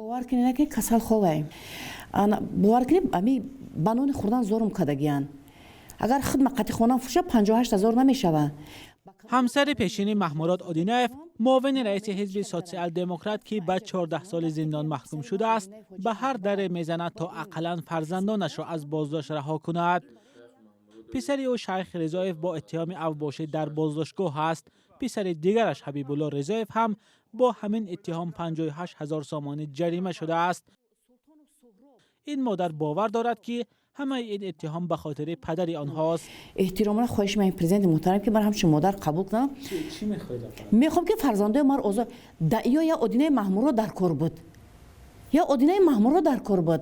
باور کنید که کسل خواه باور کنید امی بنون خوردن زورم کدگیان اگر خدمت خانه فروشه 58,000 نمیشوه. همسر پیشینی محموراد اودینف معاون رئیس حزب سوسیال دموکرات که به 14 سال زندان محکوم شده است به هر در میزند تا اقلا فرزندانش را از بازداشت رها کند. پسری او شیخ رضایف با اتهام اوباشی در بازداشتگاه است. پسر دیگرش حبیب الله رضایف هم با همین اتهام 58,000 سامانی جریمه شده است. این مادر باور دارد که همه این اتهام به خاطر پدر آنهاست. احتراما خواهش من پرزیدنت محترم که من همچون مادر قبول کنم. چی میخواید؟ میخوام که فرزنده ما اوضاع یا اودینه محمورو در کار بود. یا اودینه محمورو در کار بود.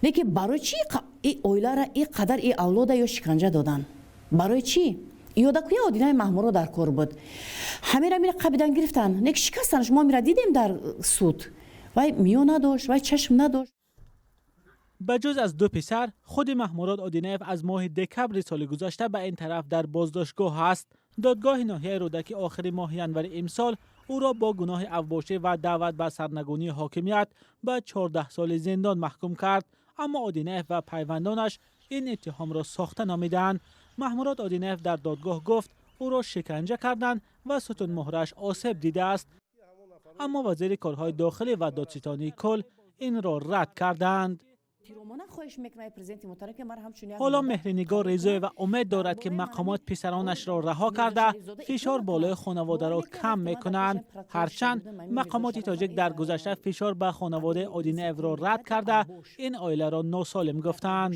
نه که برای چی این اویلا را این قدر این اولاد یا شکنجه دادن؟ برای چی؟ یادا که اودینه محمورو در کار بود. همه را میره قبیدن گرفتن. نه که شکستنش ما میره دیدیم در سود. وای میو نداشت، وای چشم نداشت. بجز از دو پسر، خود محموراد اودینف از ماه دکبر سال گذشته به این طرف در بازداشتگاه است. دادگاه ناحیه رودکی آخر ماه ینور امسال او را با گناه اوباشی و دعوت به سرنگونی حاکمیت به 14 سال زندان محکوم کرد، اما اودینف و پیوندانش این اتهام را ساخته نامیدند. محموراد اودینف در دادگاه گفت او را شکنجه کردند و ستون مهرش آسیب دیده است، اما وزیر کارهای داخلی و دادستانی کل این را رد کردند. حالا مهرنگار رضایی و امید دارد که مقامات پسرانش را رها کرده فشار بالای خانواده را کم میکنند. هرچند مقامات تاجیک در گذشته فشار به خانواده اودینف را رد کرده این عائله را ناسالم گفتند.